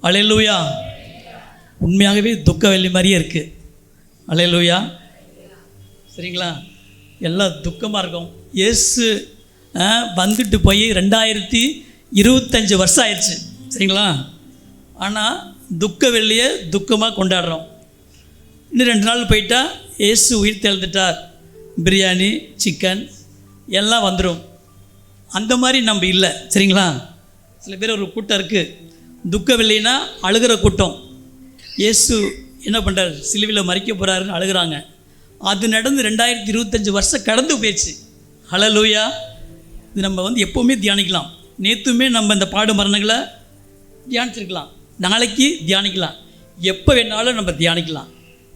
அல்லேலூயா. உண்மையாகவே துக்க வெள்ளி மாதிரியே இருக்குது. அல்லேலூயா. சரிங்களா? எல்லாம் துக்கமாக இருக்கும். இயேசு வந்துட்டு போய் 2025 வருஷம் ஆயிடுச்சு. சரிங்களா? ஆனால் துக்க வெள்ளியை துக்கமாக கொண்டாடுறோம். இன்னும் 2 நாள் போயிட்டா இயேசு உயிர் தெழுந்துட்டார், பிரியாணி, சிக்கன் எல்லாம் வந்துடும். அந்த மாதிரி நம்ம இல்லை. சரிங்களா? சில பேர் ஒரு கூட்டம் இருக்குது, துக்க வெள்ளினா அழுகிற கூட்டம். இயேசு என்ன பண்ணுறார், சிலுவையில் மறிக்க போகிறாருன்னு அழுகிறாங்க. அது நடந்து 2025 வருஷம் கடந்து போயிடுச்சு. ஹல்லேலூயா. இது நம்ம எப்போவுமே தியானிக்கலாம். நேற்றுமே நம்ம இந்த பாடு மரணங்களை தியானிச்சிருக்கலாம், நாளைக்கு தியானிக்கலாம், எப்போ வேணாலும் நம்ம தியானிக்கலாம்.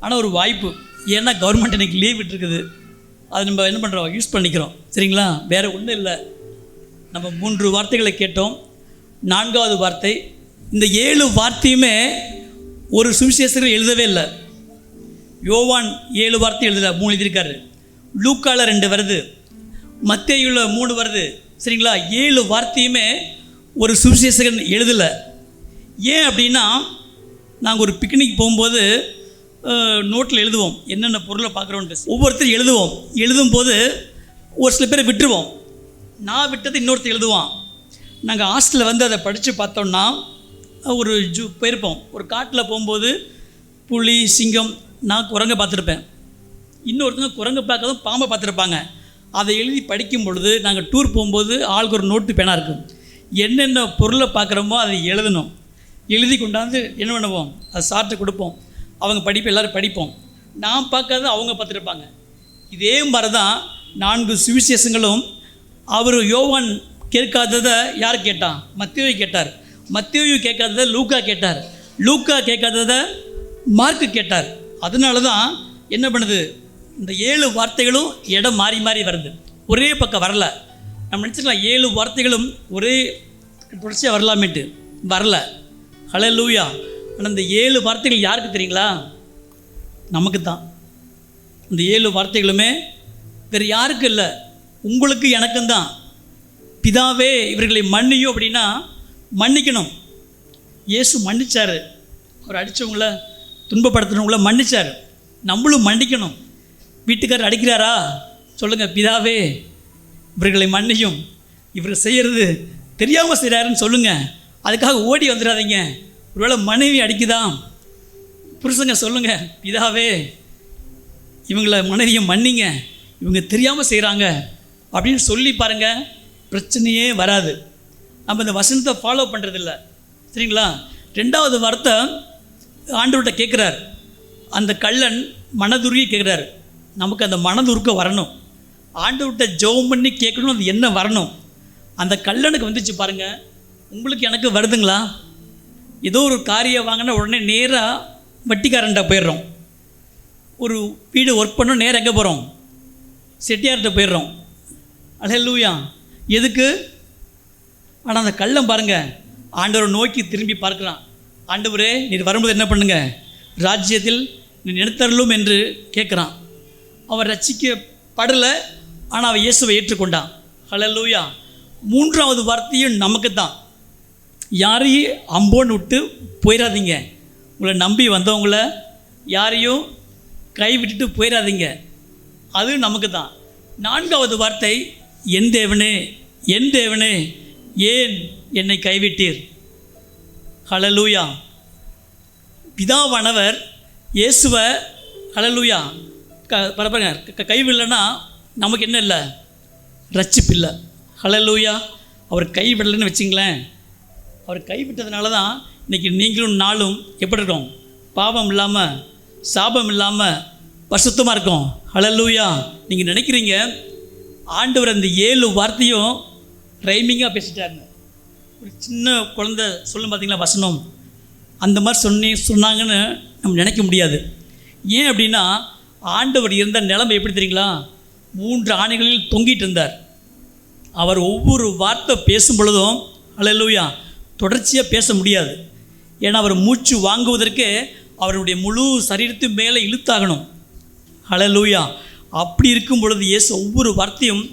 ஆனால் ஒரு வாய்ப்பு, ஏன்னா கவர்மெண்ட் எனக்கு லீவ் விட்டுருக்குது, அது நம்ம என்ன பண்ணுறோம், யூஸ் பண்ணிக்கிறோம். சரிங்களா? வேறு ஒன்றும் இல்லை. நம்ம 3 வார்த்தைகளை கேட்டோம். 4வது வார்த்தை, இந்த 7 வார்த்தையுமே ஒரு சுவிசேஷகர் எழுதவே இல்லை. யோவான் 7 வார்த்தை எழுதலை, 3 எழுதியிருக்காரு. லூக்காவில் 2 வருது, மத்தேயுல 3 வருது. சரிங்களா? 7 வார்த்தையுமே ஒரு சுவிசேஷகன் எழுதலை. ஏன் அப்படின்னா, நாங்கள் ஒரு பிக்னிக் போகும்போது நோட்டில் எழுதுவோம், என்னென்ன பொருளை பார்க்குறோன்ட்டு ஒவ்வொருத்தரும் எழுதுவோம். எழுதும்போது ஒரு சில பேரை விட்டுருவோம். நான் விட்டது இன்னொருத்தர் எழுதுவான். நாங்கள் ஹாஸ்டலில் அதை படித்து பார்த்தோம்னா, ஒரு போயிருப்போம், ஒரு காட்டில் போகும்போது புலி, சிங்கம், நான் குரங்கை பார்த்துருப்பேன். இன்னொருத்தங்க குரங்கை பார்க்கறதும் பாம்பை பார்த்துருப்பாங்க. அதை எழுதி படிக்கும் பொழுது, நாங்கள் டூர் போகும்போது ஆளுக்கு ஒரு நோட்டு பேனா இருக்கும். என்னென்ன பொருளை பார்க்குறோமோ அதை எழுதணும். எழுதி கொண்டாந்து என்ன பண்ணுவோம், அதை சாப்பிட்டு கொடுப்போம். அவங்க படிப்பு எல்லோரும் படிப்போம். நான் பார்க்காத அவங்க பார்த்துருப்பாங்க. இதே மாதிரி தான் 4 சுவிசேஷங்களும். அவர் யோவான் கேட்காததை யார் கேட்டான், மத்தேயு கேட்டார். மத்தேயு கேட்காததை லூக்கா கேட்டார். லூக்கா கேட்காததை மார்க்கு கேட்டார். அதனால தான் என்ன பண்ணுது, இந்த 7 வார்த்தைகளும் இடம் மாறி மாறி வருது, ஒரே பக்கம் வரல. நம்ம நினச்சிக்கலாம் 7 வார்த்தைகளும் ஒரே தொடர்ச்சியாக வரலாமேட்டு, வரல. ஹல்லேலூயா. ஆனால் இந்த 7 வார்த்தைகள் யாருக்கு தெரியுங்களா, நமக்கு தான். இந்த 7 வார்த்தைகளுமே வேறு யாருக்கும் இல்லை, உங்களுக்கு எனக்கும் தான். பிதாவே இவர்களை மன்னியும் அப்படின்னா மன்னிக்கணும். இயேசு மன்னிச்சார், அவர் அடித்தவங்கள, துன்பப்படுத்துனவங்கள மன்னிச்சார். நம்மளும் மன்னிக்கணும். வீட்டுக்காரர் அடிக்கிறாரா, சொல்லுங்கள், பிதாவே இவர்களை மன்னியும், இவர் செய்கிறது தெரியாமல் செய்கிறாருன்னு சொல்லுங்கள். அதுக்காக ஓடி வந்துடாதீங்க. ஒருவேளை மனைவி அடிக்குதான், புருஷங்க சொல்லுங்கள், பிதாவே இவங்களை மனைவியை மன்னிங்க, இவங்க தெரியாமல் செய்கிறாங்க அப்படின்னு சொல்லி பாருங்கள், பிரச்சனையே வராது. நம்ம இந்த வசனத்தை ஃபாலோ பண்ணுறதில்ல. சரிங்களா? 2வது வார்த்தை ஆண்டவர்கிட்ட கேட்குறார். அந்த கள்ளன் மனதுருகி கேட்குறாரு. நமக்கு அந்த மனதுருக்க வரணும். ஆண்டவர்கிட்ட ஜெபம் பண்ணி கேட்கணும், அது என்ன வரணும். அந்த கள்ளனுக்கு வந்துச்சு பாருங்கள். உங்களுக்கு எனக்கு வருதுங்களா? ஏதோ ஒரு காரியம் வாங்கினா உடனே நேராக வட்டிக்காரன்ட்ட போயிடுறோம். ஒரு வீடு ஒர்க் பண்ணோம், நேராக எங்கே போகிறோம், செட்டியார்கிட்ட போயிடுறோம். அல்லேலூயா. எதுக்கு? ஆனால் அந்த கள்ளன் பாருங்கள், ஆண்டவரை நோக்கி திரும்பி பார்க்குறான். ஆண்டவரே நீர் வரும்போது என்ன பண்ணுங்க, ராஜ்யத்தில் நீ நினைத்தரலும் என்று கேட்குறான். அவன் ரட்சிக்கப்படலை, ஆனால் அவன் இயேசுவை ஏற்றுக்கொண்டான். அல்லேலூயா. 3வது வார்த்தையும் நமக்கு தான். யாரையும் அம்போன்னு விட்டு போயிடாதீங்க. உங்களை நம்பி வந்தவங்கள யாரையும் கை விட்டுட்டு போயிடாதீங்க. அது நமக்கு தான். 4வது வார்த்தை, என் தேவனே, என் தேவனே ஏன் என்னை கைவிட்டீர். ஹல்லேலூயா. பிதாவானவர் இயேசுவை ஹல்லேலூயா பரப்பாங்க கைவிடலைன்னா நமக்கு என்ன இல்லை, ரட்சிப்பு இல்லை. ஹல்லேலூயா. அவர் கைவிடலைன்னு வச்சிங்களேன். அவர் கைவிட்டதுனால தான் இன்றைக்கி நீங்களும் நாளும் எப்படி இருக்கோம், பாவம் இல்லாமல் சாபம் இல்லாமல் பரிசுத்தமாக இருக்கோம். ஹல்லேலூயா. நீங்கள் நினைக்கிறீங்க ஆண்டவர் அந்த 7 வார்த்தையும் ரைமிங்காக பேசிட்டாருன்னு. ஒரு சின்ன குழந்தை சொல்லும் பார்த்தீங்களா வசனம், அந்த மாதிரி சொன்னாங்கன்னு நம்ம நினைக்க முடியாது. ஏன் அப்படின்னா, ஆண்டவர் இருந்த நிலைமை எப்படி தெரியுங்களா, 3 ஆணைகளில் தொங்கிட்டு இருந்தார். அவர் ஒவ்வொரு வார்த்தை பேசும் பொழுதும் அல்லேலூயா தொடர்ச்சியாக பேச முடியாது. ஏன்னா அவர் மூச்சு வாங்குவதற்கு அவருடைய முழு சரீரத்து மேலே இழுத்தாகணும். அல்லேலூயா. அப்படி இருக்கும் பொழுது இயேசு ஒவ்வொரு வார்த்தையும்,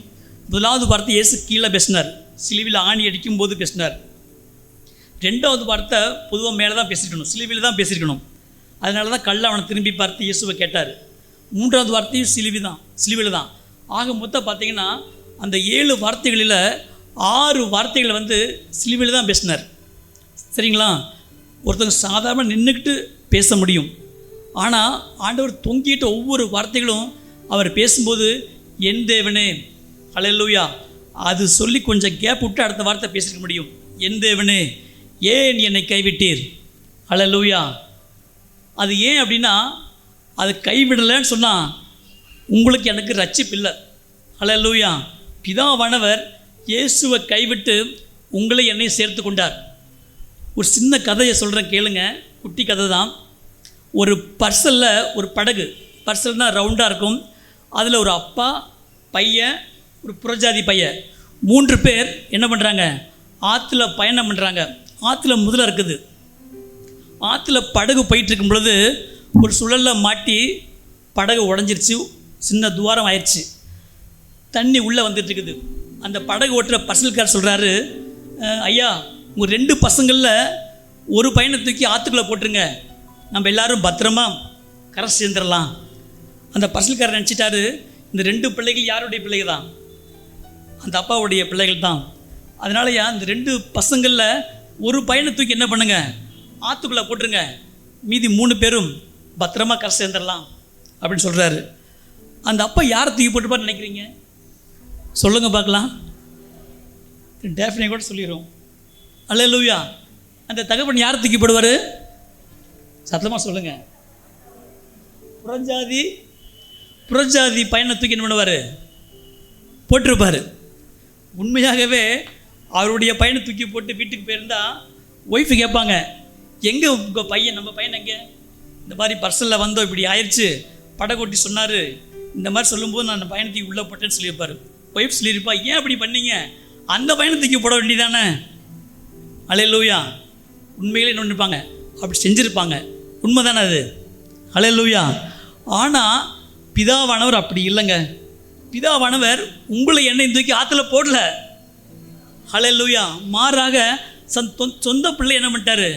முதலாவது வார்த்தை இயேசு கீழே பேசினார், சிலுவையில் ஆணி அடிக்கும் போது பேசினார். 2வது வார்த்தை பொதுவாக மேலே தான் பேசியிருக்கணும், சிலுவையில் தான் பேசியிருக்கணும். அதனால தான் கல்லை அவனை திரும்பி பார்த்து இயேசுவை கேட்டார். 3வது வார்த்தையும் சிலுவையில் தான். ஆக மொத்தம் பார்த்தீங்கன்னா அந்த 7 வார்த்தைகளில் 6 வார்த்தைகளை வந்து சிலுவையில் தான் பேசினார். சரிங்களா? ஒருத்தங்க சாதாரண நின்றுக்கிட்டு பேச முடியும். ஆனால் ஆண்டவர் தொங்கிட்ட ஒவ்வொரு வார்த்தைகளும் அவர் பேசும்போது என் தேவனே, ஹல்லேலூயா, அது சொல்லி கொஞ்சம் கேப் விட்டு அடுத்த வார்த்தை பேசிக்க முடியும். என் தேவனே ஏன் என்னை கைவிட்டீர், ஹல்லேலூயா. அது ஏன் அப்படின்னா, அது கைவிடலைன்னு சொன்னால் உங்களுக்கு எனக்கு ரட்சிப்பு இல்லை. ஹல்லேலூயா. பிதாவானவர் இயேசுவை கைவிட்டு உங்களை என்னை சேர்த்து கொண்டார். ஒரு சின்ன கதையை சொல்கிறேன் கேளுங்க, குட்டி கதை தான். ஒரு பர்சலில் ஒரு படகு, பர்சல்னால் ரவுண்டாக இருக்கும், அதில் ஒரு அப்பா, பையன், ஒரு புறஜாதி பையன், 3 பேர் என்ன பண்ணுறாங்க, ஆற்றுல பயணம் பண்ணுறாங்க. ஆற்றுல முதல்ல இருக்குது. ஆற்றுல படகு போயிட்டுருக்கும் பொழுது ஒரு சுழலில் மாட்டி படகு உடஞ்சிருச்சு, சின்ன துவாரம் ஆயிடுச்சு, தண்ணி உள்ளே வந்துட்டுருக்குது. அந்த படகு ஓட்டுற பர்சல்கார் சொல்கிறாரு, ஐயா உங்கள் 2 பசங்களில் ஒரு பையனை தூக்கி ஆற்றுக்குள்ளே போட்டுருங்க, நம்ம எல்லோரும் பத்திரமா கரை சேர்ந்துடலாம். அந்த பர்சல்காரர் நினச்சிட்டாரு, இந்த 2 பிள்ளைகள் யாருடைய பிள்ளைகள் தான், அந்த அப்பாவுடைய பிள்ளைகள் தான். அதனாலயா இந்த 2 பசங்களில் ஒரு பையனை தூக்கி என்ன பண்ணுங்க, ஆற்றுக்குள்ளே போட்டுருங்க, மீதி 3 பேரும் பத்திரமா கரை சேர்ந்துடலாம் அப்படின்னு சொல்கிறாரு. அந்த அப்பா யாரை தூக்கி போட்டுப்பான்னு நினைக்கிறீங்க? சொல்லுங்கள் பார்க்கலாம். டேஃபினே கூட சொல்லிடுறோம். அல்லேலூயா. அந்த தகப்பன் யாரை தூக்கி போடுவார்? சத்தமாக சொல்லுங்கள். புறஜாதி பையனை தூக்கி என்ன பண்ணுவார்? போட்டிருப்பார். உண்மையாகவே அவருடைய பையனை தூக்கி போட்டு வீட்டுக்கு போயிருந்தா ஒய்ஃபு கேட்பாங்க, எங்கே உங்கள் பையன், நம்ம பையன் எங்கே? இந்த மாதிரி பர்சனில் வந்தோம், இப்படி ஆயிடுச்சு, படகோட்டி சொன்னார், இந்த மாதிரி சொல்லும்போது நான் அந்த பையனை தூக்கி உள்ளே போட்டேன்னு சொல்லியிருப்பார். ஒய்ஃப் சொல்லியிருப்பா, ஏன் அப்படி பண்ணீங்க, அந்த பையனை தூக்கி போட வேண்டியதானே. அல்லேலூயா. உண்மையிலே என்ன பண்ணிருப்பாங்க, அப்படி செஞ்சுருப்பாங்க. உண்மை தானே அது? அல்லேலூயா. ஆனால் பிதாவானவர் அப்படி இல்லைங்க. பிதாவானவர் உங்களை என்னையும் தூக்கி ஆற்றுல போடல. அல்லேலூயா. மாறாக சொந்த பிள்ளை என்ன பண்ணிட்டாரு,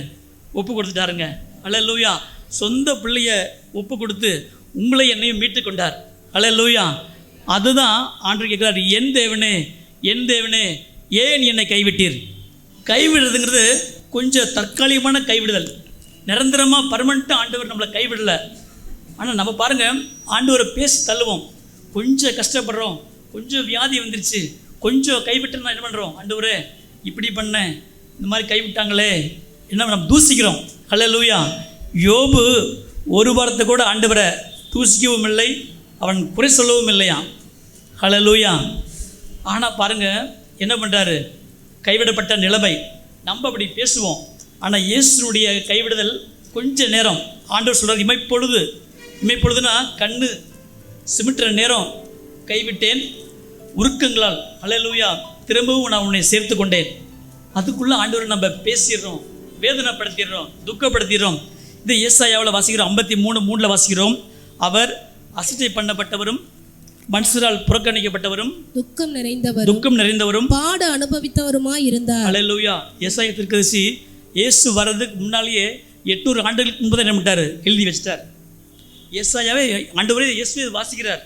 ஒப்பு கொடுத்துட்டாருங்க. அல்லேலூயா. சொந்த பிள்ளைய ஒப்பு கொடுத்து உங்களை என்னையும் மீட்டு கொண்டார். அல்லேலூயா. அதுதான் ஆண்டவர் கேட்குறாரு, என் தேவனே, என் தேவனே ஏன் என்னை கைவிட்டீர். கைவிடுறதுங்கிறது கொஞ்சம் தற்காலிகமான கைவிடுதல், நிரந்தரமாக பர்மனெண்ட்டாக ஆண்டவர் நம்மளை கைவிடலை. ஆனால் நம்ம பாருங்கள், ஆண்டவரை பேசி தள்ளுவோம், கொஞ்சம் கஷ்டப்படுறோம், கொஞ்சம் வியாதி வந்துருச்சு, கொஞ்சம் கைவிட்டு நான் என்ன பண்ணுறோம், ஆண்டவரே இப்படி பண்ணேன், இந்த மாதிரி கைவிட்டாங்களே, என்ன நம்ம தூசிக்கிறோம். அல்லேலூயா. யோபு ஒரு வாரத்தை கூட ஆண்டவரை தூசிக்கவும் இல்லை, அவன் குறை சொல்லவும் இல்லையா. அல்லேலூயா. ஆனால் பாருங்கள் என்ன பண்ணுறாரு, கைவிடப்பட்ட நிலைமை. நம்ம அப்படி பேசுவோம், ஆனால் இயேசுனுடைய கைவிடுதல் கொஞ்ச நேரம். ஆண்டவர் சொல்கிறார், இமைப்பொழுதுனா கண்ணு சிமிட்டுற நேரம் கைவிட்டேன், உருக்கங்களால் அல்லேலூயா திரும்பவும் நான் உன்னை சேர்த்து கொண்டேன். அதுக்குள்ளே ஆண்டவரை நம்ம பேசிடுறோம், வேதனைப்படுத்திடுறோம், துக்கப்படுத்திடுறோம். இது ஏசாயாவில் வாசிக்கிறோம், 53:3 வாசிக்கிறோம், அவர் அசட்டை பண்ணப்பட்டவரும் மனுஷரால் புறக்கணிக்கப்பட்டவரும் துக்கம் நிறைந்தவரும் பாடு அனுபவித்தவருமாய் இருந்தார். அல்லேலூயா. ஏசாயா தீர்க்கதரிசி இயேசு வர்றதுக்கு முன்னாலேயே 800 ஆண்டுகளுக்கு முன்பு என்ன பண்ணிட்டார், எழுதி வச்சிட்டார். ஏசாயாவே ஆண்டவரே இயேசுவே வாசிக்கிறார்.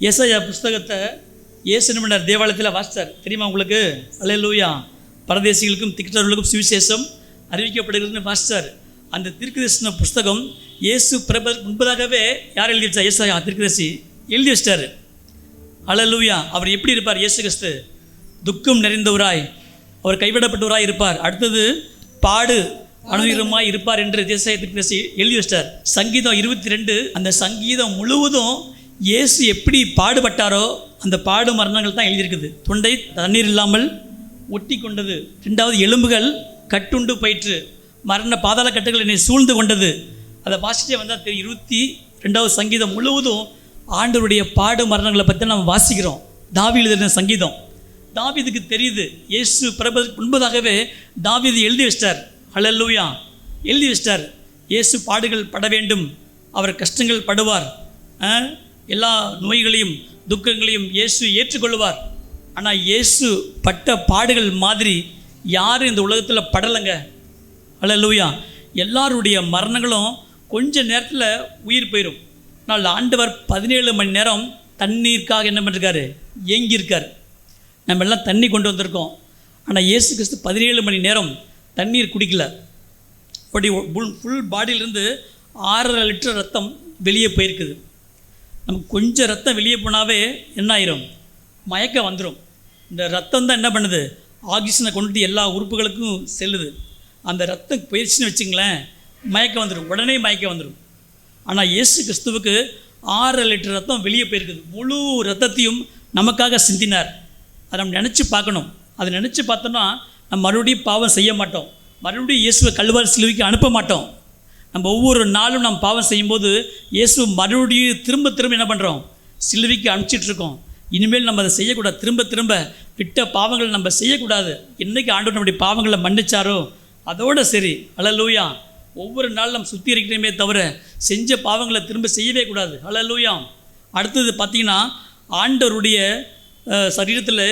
ஏசாயா புஸ்தகத்தை இயேசு என்ன பண்ணார், தேவாலயத்தில் வாசித்தார். தெரியுமா உங்களுக்கு? அல்லேலூயா. பரதேசிகளுக்கும் திக்கற்றவர்களுக்கும் சுவிசேஷம் அறிவிக்கப்படுகிறதுன்னு வாசித்தார். அந்த தீர்க்கதரிசன புஸ்தகம் இயேசு பிறப்பதற்கு முன்பதாகவே யார் எழுதி வச்சார்? ஏசாயா தீர்க்கதரிசி எழுதி வச்சிட்டார். அல்லேலூயா. அவர் எப்படி இருப்பார்? இயேசு கிறிஸ்து துக்கம் நிறைந்தவராய், அவர் கைவிடப்பட்டவராய் இருப்பார். அடுத்தது பாடு அனுகிரகமாய் இருப்பார் என்று ஏசாயா தீர்க்கதரிசி எழுதி வச்சிட்டார். சங்கீதம் 22, அந்த சங்கீதம் முழுவதும் இயேசு எப்படி பாடுபட்டாரோ அந்த பாடு மரணங்கள் தான் எழுதியிருக்குது. தொண்டை தண்ணீர் இல்லாமல் ஒட்டி கொண்டது, 2வது எலும்புகள் கட்டுண்டு போயிற்று, மரண பாதாள கட்டுகள் என்னை சூழ்ந்து கொண்டது. அதை வாசிச்சே வந்தால் தெரியும். 22வது சங்கீதம் முழுவதும் ஆண்டவருடைய பாடு மரணங்களை பற்றி நம்ம வாசிக்கிறோம். தாவீது எழுதின சங்கீதம். தாவீதுக்கு தெரியுது, இயேசு பிறப்பதற்கு முன்பதாகவே தாவீது எழுதி வச்சிட்டார். அல்லேலூயா. எழுதி வச்சிட்டார், இயேசு பாடுகள் பட வேண்டும், அவர் கஷ்டங்கள் படுவார், எல்லா நோய்களையும் துக்கங்களையும் இயேசு ஏற்றுக்கொள்வார். ஆனால் இயேசு பட்ட பாடுகள் மாதிரி யாரும் இந்த உலகத்தில் படலைங்க. அல்லேலூயா. எல்லாருடைய மரணங்களும் கொஞ்ச நேரத்தில் உயிர் போயிடும். ஆனால் ஆண்டவர் 17 மணி நேரம் தண்ணீருக்காக என்ன பண்ணிருக்காரு? ஏங்கியிருக்கார். நம்ம எல்லாம் தண்ணி கொண்டு வந்திருக்கோம். ஆனால் இயேசு கிறிஸ்து 17 மணி நேரம் தண்ணீர் குடிக்கல. அப்படி ஃபுல் பாடியிலேருந்து 6.5 லிட்டர் ரத்தம் வெளியே போயிருக்குது. நமக்கு கொஞ்சம் ரத்தம் வெளியே போனாவே என்ன ஆயிரும்? மயக்கம் வந்துடும். இந்த ரத்தம் தான் என்ன பண்ணுது? ஆக்சிஜனை கொண்டு எல்லா உறுப்புகளுக்கும் செல்லுது. அந்த ரத்தம் போயிடுச்சுன்னு வச்சுங்களேன், மயக்கம் வந்துடும், உடனே மயக்கம் வந்துடும். ஆனால் இயேசு கிறிஸ்துவுக்கு 6 லிட்டர் ரத்தம் வெளியே போயிருக்குது. முழு ரத்தத்தையும் நமக்காக சிந்தினார். அதை நம்ம நினச்சி பார்க்கணும். அதை நினச்சி பார்த்தோன்னா நம்ம மறுபடியும் பாவம் செய்ய மாட்டோம். மறுபடியும் இயேசுவை கல்வாரி சிலுவைக்கு அனுப்ப மாட்டோம். நம்ம ஒவ்வொரு நாளும் நம்ம பாவம் செய்யும்போது இயேசு மறுபடியும் திரும்ப திரும்ப என்ன பண்ணுறோம்? சிலுவைக்கு அனுப்பிச்சிட்ருக்கோம். இனிமேல் நம்ம அதை செய்யக்கூடாது. திரும்ப திரும்ப விட்ட பாவங்களை நம்ம செய்யக்கூடாது. என்றைக்கு ஆண்டவர் நம்முடைய பாவங்களை மன்னிச்சாரோ அதோடு சரி. அல்லேலூயா. ஒவ்வொரு நாளும் நம்ம சுற்றி இருக்கிறோமே தவிர செஞ்ச பாவங்களை திரும்ப செய்யவே கூடாது. அல்லேலூயா. அடுத்தது பார்த்திங்கன்னா, ஆண்டவருடைய சரீரத்தில்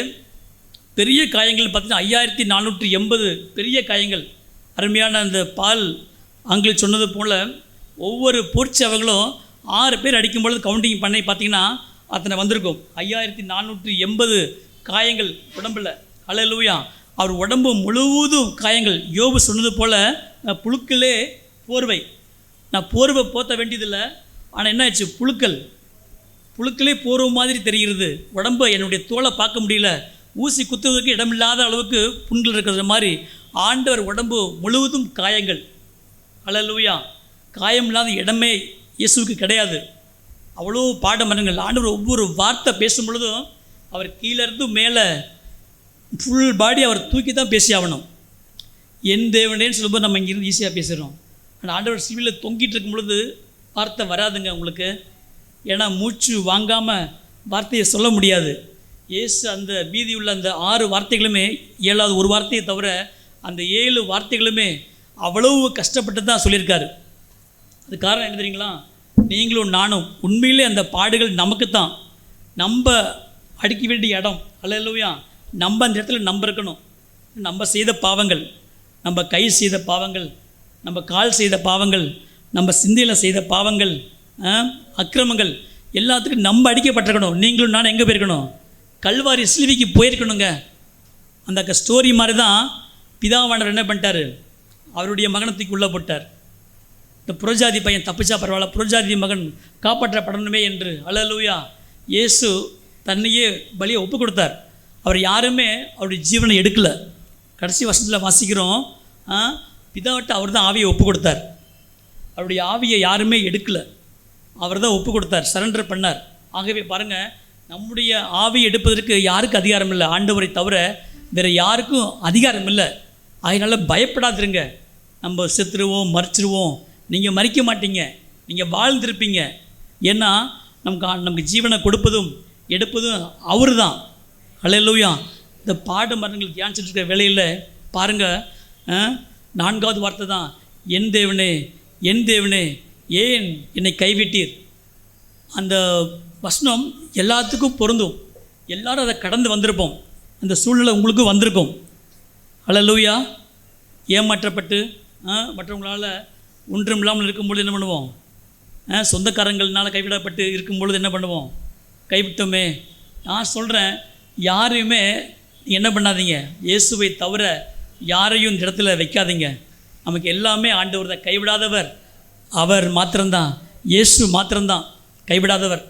பெரிய காயங்கள் பார்த்திங்கன்னா 5480 பெரிய காயங்கள். அருமையான அந்த பால் ஆங்கிலம் சொன்னது போல் ஒவ்வொரு போர்ச்சவங்களும் 6 பேர் அடிக்கும்பொழுது கவுண்டிங் பண்ணி பார்த்திங்கன்னா அத்தனை வந்திருக்கும். 5480 காயங்கள் உடம்பில். அல்லேலூயா. அவர் உடம்பு முழுவதும் காயங்கள். யோபு சொன்னது போல் புழுக்களே போர்வை. நான் போர்வை போற்ற வேண்டியதில்லை, ஆனால் என்ன ஆச்சு? புழுக்களே போர்வை மாதிரி தெரிகிறது. உடம்பை என்னுடைய தோலை பார்க்க முடியல. ஊசி குத்துவதற்கு இடமில்லாத அளவுக்கு புண்கள் இருக்கிற மாதிரி ஆண்டவர் உடம்பு முழுவதும் காயங்கள். அல்லேலூயா. காயம் இல்லாத இடமே இயேசுவுக்கு கிடையாது. அவ்வளோ பாடமரங்கள். ஆண்டவர் ஒவ்வொரு வார்த்தை பேசும் பொழுதும் அவர் கீழேருந்து மேலே ஃபுல் பாடி அவர் தூக்கி தான் பேசி ஆகணும். என் தேவனேன்னு சொல்லும்போது நம்ம இங்கேருந்து ஈஸியாக பேசுகிறோம். ஆனால் ஆண்டவர் சிலுவையில் தொங்கிட்டு இருக்கும் பொழுது வார்த்தை வராதுங்க உங்களுக்கு. ஏன்னா மூச்சு வாங்காமல் வார்த்தையை சொல்ல முடியாது. இயேசு அந்த மீதி உள்ள அந்த 6 வார்த்தைகளுமே 7வது ஒரு வார்த்தையை தவிர அந்த 7 வார்த்தைகளுமே அவ்வளவு கஷ்டப்பட்டு தான் சொல்லியிருக்காரு. அது காரணம் என்ன தெரியுங்களா? நீங்களும் நானும் உண்மையிலே அந்த பாடுகள் நமக்கு தான். நம்ம அடிக்க வேண்டிய இடம். அல்லேலூயா. நம்ம அந்த இடத்துல நம்ம இருக்கணும். நம்ம செய்த பாவங்கள், நம்ம கை செய்த பாவங்கள், நம்ம கால் செய்த பாவங்கள், நம்ம சிந்தையில் செய்த பாவங்கள், அக்கிரமங்கள் எல்லாத்துக்கும் நம்ம அடிக்கப்பட்டிருக்கணும். நீங்களும் நானும் எங்கே போயிருக்கணும்? கல்வாரி சிலுவைக்கு போயிருக்கணுங்க. அந்த ஸ்டோரி மாதிரி தான் பிதாவானவர் என்ன பண்ணிட்டார்? அவருடைய மகனை தூக்கி உள்ளே போட்டார். இந்த புறஜாதி பையன் தப்பிச்சா பரவாயில்ல, புறஜாதி மகன் காப்பாற்றப்படணுமே என்று. அல்லேலூயா. இயேசு தன்னையே பலியை ஒப்பு கொடுத்தார். அவர் யாருமே அவருடைய ஜீவனை எடுக்கலை. கடைசி வருஷத்தில் வாசிக்கிறோம், பிதாவிட்ட அவர் தான் ஆவியை ஒப்பு கொடுத்தார். அவருடைய ஆவியை யாருமே எடுக்கலை, அவர் தான் ஒப்பு கொடுத்தார், சரண்டர் பண்ணார். ஆகவே பாருங்கள், நம்முடைய ஆவியை எடுப்பதற்கு யாருக்கு அதிகாரம் இல்லை? ஆண்டவரை தவிர வேறு யாருக்கும் அதிகாரம் இல்லை. அதனால் பயப்படாதிருங்க. நம்ம செத்துருவோம், மறிச்சிருவோம். நீங்கள் மறிக்க மாட்டீங்க, நீங்கள் வாழ்ந்திருப்பீங்க. ஏன்னா நமக்கு ஜீவனை கொடுப்பதும் எடுப்பதும் அவர் தான். அல்லேலூயா. இந்த பாடு மரணங்கள் தியானிச்சுட்டு இருக்கிற வேலையில் பாருங்கள், 4வது வார்த்தை தான், என் தேவனே என் தேவனே ஏன் என்னை கைவிட்டீர். அந்த வசனம் எல்லாத்துக்கும் பொருந்தும். எல்லாரும் அதை கடந்து வந்திருப்போம். அந்த சூழ்நிலை உங்களுக்கு வந்திருக்கும். அல்லேலூயா. ஏமாற்றப்பட்டு மற்றவங்களால் ஒன்றும் இல்லாமல் இருக்கும்பொழுது என்ன பண்ணுவோம்? சொந்தக்காரங்கள்னால் கைவிடப்பட்டு இருக்கும்பொழுது என்ன பண்ணுவோம்? கைவிட்டோமே. நான் சொல்கிறேன், யாரையுமே என்ன பண்ணாதீங்க, இயேசுவை தவிர யாரையும் இந்த இடத்துல வைக்காதீங்க. நமக்கு எல்லாமே ஆண்டவர் தான். கைவிடாதவர் அவர் மாத்திரம்தான். இயேசு மாத்திரம்தான் கைவிடாதவர்.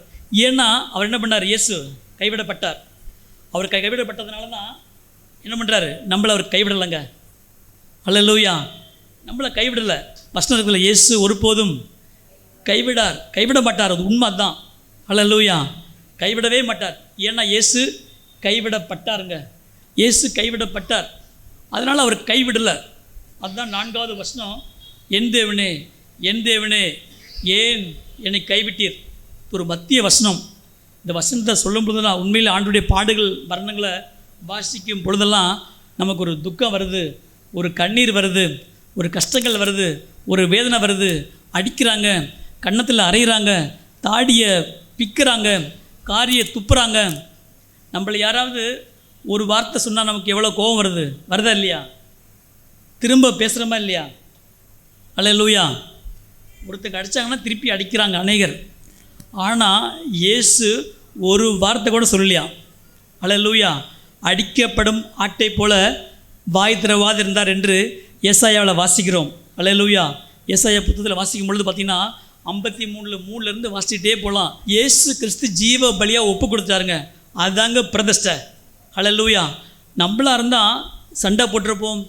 ஏன்னா அவர் என்ன பண்ணார்? இயேசு கைவிடப்பட்டார். அவர் கைவிடப்பட்டதுனால தான் என்ன பண்ணுறாரு? நம்மளை அவர் கைவிடலைங்க. அல்லேலூயா. நம்மளை கைவிடலை. வசனத்தில் இயேசு ஒருபோதும் கைவிட மாட்டார். அது உண்மை தான். அல்லேலூயா. கைவிடவே மாட்டார். ஏன்னா இயேசு கைவிடப்பட்டாருங்க. இயேசு கைவிடப்பட்டார். அதனால் அவர் கைவிடலை. அதுதான் 4வது வசனம், என் தேவனே என் தேவனே ஏன் என்னை கைவிட்டீர். ஒரு மத்திய வசனம். இந்த வசனத்தை சொல்லும் பொழுதெல்லாம் உண்மையில் ஆண்டுடைய பாடுகள் மரணங்களை வாசிக்கும் பொழுதெல்லாம் நமக்கு ஒரு துக்கம் வருது, ஒரு கண்ணீர் வருது, ஒரு கஷ்டங்கள் வருது, ஒரு வேதனை வருது. அடிக்கிறாங்க, கன்னத்தில் அரைகிறாங்க, தாடியை பிக்கிறாங்க, காரியை துப்புறாங்க. நம்மளை யாராவது ஒரு வார்த்தை சொன்னால் நமக்கு எவ்வளோ கோபம் வருதா இல்லையா? திரும்ப பேசுகிறோமா இல்லையா? அல்லேலூயா. ஒருத்தங்க அடித்தாங்கன்னா திருப்பி அடிக்கிறாங்க அநேகர். ஆனால் இயேசு ஒரு வார்த்தை கூட சொல்லலையா. அல்லேலூயா. அடிக்கப்படும் ஆட்டை போல வாய் திறவாது இருந்தார் என்று ஏசாயாவில் வாசிக்கிறோம். அல்லேலூயா. ஏசாயா புத்தகத்தில் வாசிக்கும் பொழுது பார்த்தீங்கன்னா 53:3 வாசிச்சுட்டே போகலாம். இயேசு கிறிஸ்து ஜீவ பலியாக ஒப்பு கொடுத்தாருங்க. அதுதாங்க பிரதிஷ்டை. அல்லேலூயா. நம்மளாக இருந்தால் சண்டை போட்டிருப்போம்,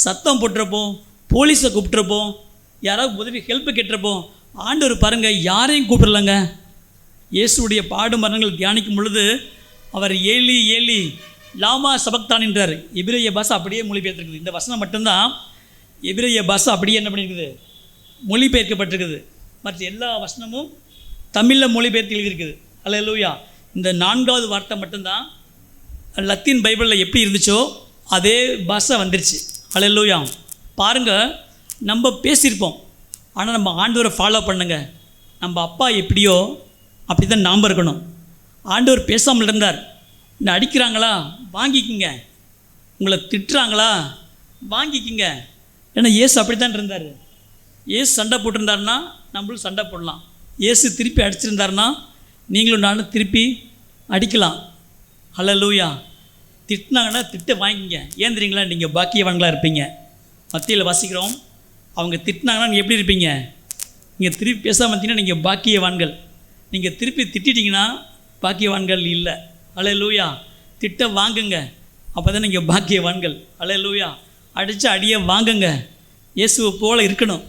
சத்தம் போட்டிருப்போம், போலீஸை கூப்பிட்ருப்போம், யாராவது உதவி ஹெல்ப்பு கேட்டிருப்போம். ஆண்டவர் பாருங்கள் யாரையும் கூப்பிடலங்க. இயேசுடைய பாடு மரணங்கள் தியானிக்கும் பொழுது அவர் ஏலி ஏலி லாமா சபக்தான் என்றார். எபிரேய பாஷை அப்படியே மொழிபெயர்த்துருக்குது. இந்த வசனம் மட்டும்தான் எபிரேய பாஷை அப்படியே என்ன பண்ணியிருக்குது, மொழிபெயர்க்கப்பட்டிருக்குது. மற்ற எல்லா வசனமும் தமிழில் மொழிபெயர்த்து எழுதியிருக்குது. அல்லேலூயா. இந்த 4வது வார்த்தை மட்டும்தான் லத்தீன் பைபிளில் எப்படி இருந்துச்சோ அதே பாஷை வந்துருச்சு. அல்லேலூயா. பாருங்கள், நம்ம பேசியிருப்போம், ஆனால் நம்ம ஆண்டவரை ஃபாலோ பண்ணுங்க. நம்ம அப்பா எப்படியோ அப்படி தான் நாம் இருக்கணும். ஆண்டவர் பேசாமல் இருந்தார். இந்த அடிக்கிறாங்களா வாங்கிக்கிங்க, உங்களை திட்டுறாங்களா வாங்கிக்கிங்க. ஏன்னா இயேசு அப்படி தான் இருந்தார். இயேசு சண்டை போட்டிருந்தாருன்னா நம்மளும் சண்டை போடலாம். இயேசு திருப்பி அடிச்சிருந்தாருன்னா நீங்களும் நானும் திருப்பி அடிக்கலாம். அல்லேலூயா. திட்டினாங்கன்னா திட்ட வாங்கிங்க. ஏன் தெரியுங்களா, நீங்கள் பாக்கியவான்களாக இருப்பீங்க. மத்தியில் வாசிக்கிறோம், அவங்க திட்டினாங்கன்னா நீங்கள் எப்படி இருப்பீங்க, நீங்கள் திருப்பி பேசாமல் இருந்தீங்கன்னா நீங்கள் பாக்கியவான்கள். நீங்கள் திருப்பி திட்டிட்டிங்கன்னா பாக்கியவான்கள் இல்லை. அல்லேலூயா. திட்ட வாங்குங்க, அப்போ தான் நீங்கள் பாக்கியவான்கள். அல்லேலூயா. அடித்து அடியை வாங்குங்க. இயேசுவை போல் இருக்கணும்.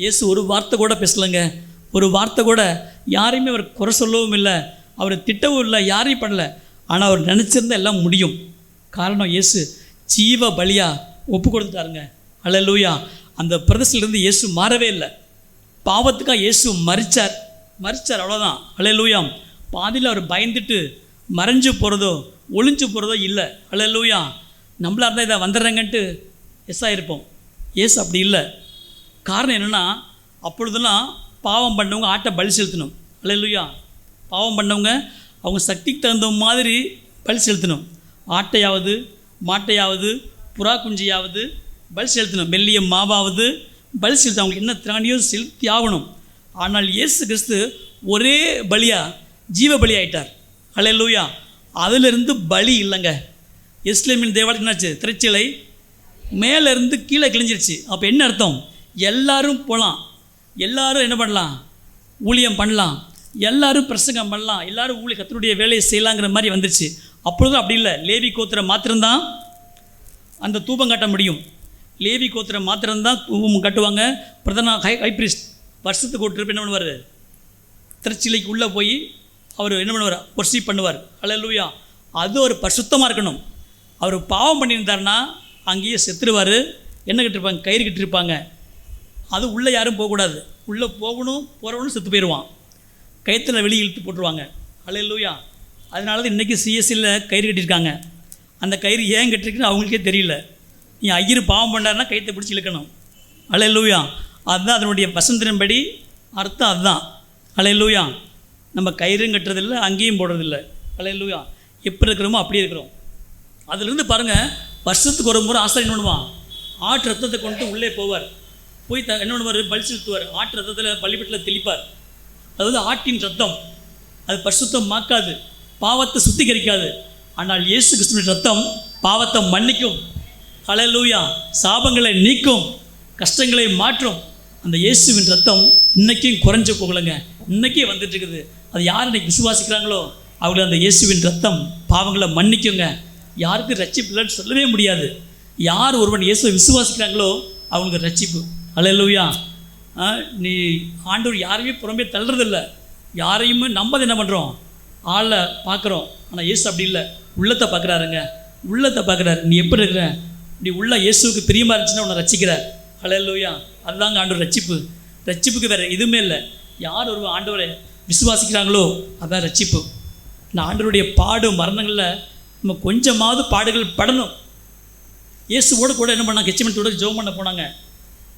இயேசு ஒரு வார்த்தை கூட பேசலைங்க. ஒரு வார்த்தை கூட யாரையுமே அவர் குறை சொல்லவும் இல்லை, அவர் திட்டவும் இல்லை, யாரையும் பண்ணலை. ஆனால் அவர் நினச்சிருந்தால் எல்லாம் முடியும். காரணம் இயேசு ஜீவ பலியாக ஒப்பு கொடுத்துட்டாருங்க. அல்லேலூயா. அந்த பிரதேசத்திலிருந்து இயேசு மாறவே இல்லை. பாவத்துக்காக இயேசு மரித்தார், அவ்வளோதான். அல்லேலூயா. பாதியில் அவர் பயந்துட்டு மறைஞ்சு போகிறதோ ஒளிஞ்சு போகிறதோ இல்லை. அல்லேலூயா. நம்மளாக இருந்தால் இதை வந்துடுறேங்கன்ட்டு எஸ்ஸாக இருப்போம். இயேசு அப்படி இல்லை. காரணம் என்னென்னா, அப்பொழுதெல்லாம் பாவம் பண்ணவங்க ஆட்டை பலி செலுத்தணும். அல்லேலூயா. பாவம் பண்ணவங்க அவங்க சக்திக்கு தகுந்த மாதிரி பலி செலுத்தணும். ஆட்டையாவது மாட்டையாவது புறா குஞ்சியாவது பலி செலுத்தணும். மெல்லிய மாவாவது பலி செலுத்த அவங்களுக்கு என்ன திராணியோ செலுத்தி ஆகணும். ஆனால் இயேசு கிறிஸ்து ஒரே பலியாக ஜீவ பலி ஆகிட்டார். அல்லேலூயா. அதிலிருந்து பலி இல்லைங்க. எருசலேமின் தேவாலயம் என்னாச்சு, திரைச்சிலை மேலேருந்து கீழே கிழிஞ்சிருச்சு. அப்போ என்ன அர்த்தம், எல்லாரும் போகலாம், எல்லாரும் என்ன பண்ணலாம், ஊழியம் பண்ணலாம், எல்லாரும் பிரசங்கம் பண்ணலாம், எல்லாரும் கர்த்தருடைய வேலையை செய்யலாங்கிற மாதிரி வந்துருச்சு. அப்பொழுதும் அப்படி இல்லை. லேவி கோத்திரம் மாத்திரம்தான் அந்த தூபம் காட்ட முடியும். லேவி கோத்திரம் மாத்திரம்தான் தூபம் கட்டுவாங்க. பிரதான ஹைப்ரிஸ்ட் வருஷத்துக்கு ஒரு ட்ரிப் என்ன பண்ணுவார், திருச்சிலைக்கு உள்ளே போய் அவர் என்ன பண்ணுவார், ஒர்ஷிப் பண்ணுவார். அல்லேலூயா. அது ஒரு பரிசுத்தமாக இருக்கணும். அவர் பாவம் பண்ணியிருந்தாருன்னா அங்கேயே செத்துருவார். என்ன கட்டிருப்பாங்க, கயிறு கட்டிருப்பாங்க. அது உள்ளே யாரும் போகக்கூடாது. உள்ளே போகணும், போகிறவனும் செத்து போயிடுவான். கயிற்றில் வெளியே இழுத்து போட்டுருவாங்க. அல்லேலூயா. அதனால தான் இன்றைக்கி சிஎஸ்சியில் கயிறு கட்டியிருக்காங்க. அந்த கயிறு ஏன் கட்டிருக்குன்னு அவங்களுக்கே தெரியல. நீ ஐயர் பாவம் பண்ணாருன்னா கயிற்றை பிடிச்சி இழுக்கணும். அல்லேலூயா. அதுதான் அதனுடைய வசந்தின்படி அர்த்தம். அதுதான். அல்லேலூயா. நம்ம கயிறும் கட்டுறதில்லை, அங்கேயும் போடுறதில்லை. அல்லேலூயா. எப்படி இருக்கிறோமோ அப்படியே இருக்கிறோம். அதிலிருந்து பாருங்கள், வருஷத்துக்கு ஒரு முறை ஆசாரியன் பண்ணுவான், ஆட்டு ரத்தத்தை கொண்டு உள்ளே போவார். போய் என்ன பண்ணுவார், பலி செலுத்துவார். ஆட்டு ரத்தத்தில் பள்ளிப்பட்டில் தெளிப்பார். அதாவது ஆட்டின் ரத்தம் அது பரிசுத்தம் மாக்காது, பாவத்தை சுத்திகரிக்காது. ஆனால் இயேசு கிறிஸ்துவின் ரத்தம் பாவத்தை மன்னிக்கும். அல்லேலூயா. சாபங்களை நீக்கும், கஷ்டங்களை மாற்றும். அந்த இயேசுவின் ரத்தம் இன்றைக்கும் குறைஞ்ச போகலைங்க, இன்றைக்கே வந்துட்டு இருக்குது. அது யார் இன்றைக்கி விசுவாசிக்கிறாங்களோ அவங்களை அந்த இயேசுவின் ரத்தம் பாவங்களை மன்னிக்குங்க. யாருக்கு ரட்சிப்புலன்னு சொல்லவே முடியாது. யார் ஒருவன் இயேசுவை விசுவாசிக்கிறாங்களோ அவங்களுக்கு ரட்சிப்பு. அல்லேலூயா. நீ ஆண்டவர் யாரையுமே புறம்பே தள்ளுறதில்லை, யாரையுமே நம்பது என்ன பண்ணுறோம், ஆளை பார்க்குறோம். ஆனால் இயேசு அப்படி இல்லை, உள்ளத்தை பார்க்குறாருங்க. உள்ளத்தை பார்க்குறாரு. நீ எப்படி இருக்கிற, நீ உள்ள இயேசுவுக்கு பிரியமாக இருந்துச்சுன்னா உன்னை ரட்சிக்கிறார். அல்லேலூயா. அதுதாங்க ஆண்டவர் ரட்சிப்பு. ரட்சிப்புக்கு வேறு எதுவுமே இல்லை. யார் ஒரு ஆண்டவரை விசுவாசிக்கிறாங்களோ அதான் ரட்சிப்பு. இந்த ஆண்டவருடைய பாடு மரணங்களில் நம்ம கொஞ்சமாவது பாடுகள் படணும். இயேசுவோடு கூட என்ன பண்ணாங்க, கெச்சமனத்தோட ஜெபம் பண்ண போனாங்க.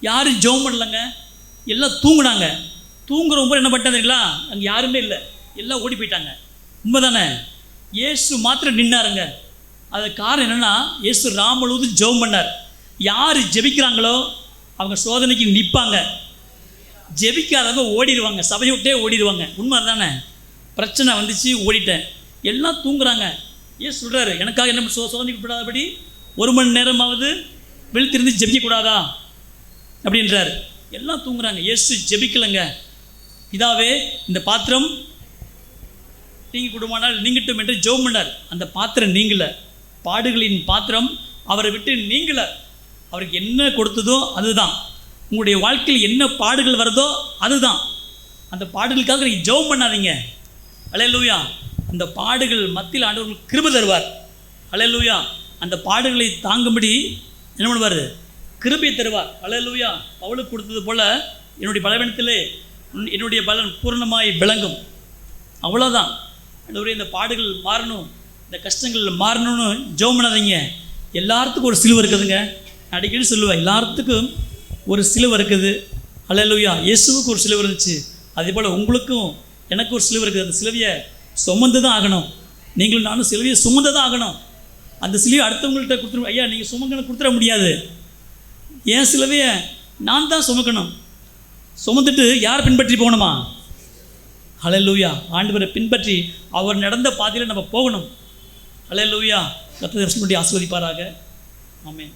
யாரும் ஜெபம் பண்ணலைங்க, எல்லாம் தூங்குனாங்க. தூங்குறவங்க என்ன பண்ணிட்டாங்களா, அங்கே யாருமே இல்லை, எல்லாம் ஓடி போயிட்டாங்க. உண்மைதானே? இயேசு மாத்திரம் நின்னாருங்க. அது காரணம் என்னென்னா, இயேசு ராம் முழுவதும் ஜெபம் பண்ணார். யார் ஜெபிக்கிறாங்களோ அவங்க சோதனைக்கு நிற்பாங்க. ஜெபிக்காதவங்க ஓடிடுவாங்க, சபையை விட்டே ஓடிடுவாங்க. உண்மை தானே? பிரச்சனை வந்துச்சு, ஓடிட்டேன். எல்லாம் தூங்குறாங்க. ஏன் சொல்கிறாரு, எனக்காக என்ன சோதனைக்கு விடாதபடி 1 மணி நேரமாவது விழித்திருந்து ஜெபிக்கக்கூடாதா அப்படின்றார். எல்லாம் தூங்குறாங்க. இயேசு ஜெபிக்கலைங்க. இதாவே இந்த பாத்திரம் நீங்கி கொடுமானால் நீங்கட்டும் என்று ஜெபம் பண்ணார். அந்த பாத்திரம் நீங்கலை. பாடுகளின் பாத்திரம் அவரை விட்டு நீங்கலை. அவருக்கு என்ன கொடுத்ததோ அதுதான். உங்களுடைய வாழ்க்கையில் என்ன பாடுகள் வருதோ அதுதான். அந்த பாடுகளுக்காக நீங்கள் ஜெபம் பண்ணாதீங்க. அல்லேலூயா. அந்த பாடுகள் மத்தியில் ஆண்டவர் கிருபை தருவார். அல்லேலூயா. அந்த பாடுகளை தாங்கும்படி என்ன பண்ணுவார்? கிருபை தருவார். அல்லேலூயா. பவுலுக்கு கொடுத்தது போல் என்னுடைய பலவீனத்திலே என்னுடைய பலன் பூரணமாய் விளங்கும். அவ்வளோதான். ஆண்டவரே, இந்த பாடுகள் மாறணும், இந்த கஷ்டங்கள் மாறணும்னு ஜெபம் பண்ணாதீங்க. எல்லாத்துக்கும் ஒரு சிலுவை இருக்குதுங்க. அடிக்கடி சொல்லுவேன், எல்லாத்துக்கும் ஒரு சிலுவை இருக்குது. அல்லேலூயா. இயேசுவுக்கு ஒரு சிலுவை இருந்துச்சு. அதே போல் உங்களுக்கும் எனக்கு ஒரு சிலுவை இருக்குது. அந்த சிலுவையை சுமந்து தான் ஆகணும். நீங்களும் நானும் சிலுவையை சுமந்து தான் ஆகணும். அந்த சிலுவையை அடுத்தவங்கள்ட்ட கொடுத்துரு, ஐயா நீங்கள் சுமங்கன்னு கொடுத்துட முடியாது. ஏன் சிலுவையை நான் தான் சுமக்கணும். சுமந்துட்டு யாரை பின்பற்றி போகணுமா? அல்லேலூயா. ஆண்டவரை பின்பற்றி அவர் நடந்த பாதையில் நம்ம போகணும். அல்லேலூயா. கர்த்தர் ஆசீர்வதிப்பாராக. ஆமென்.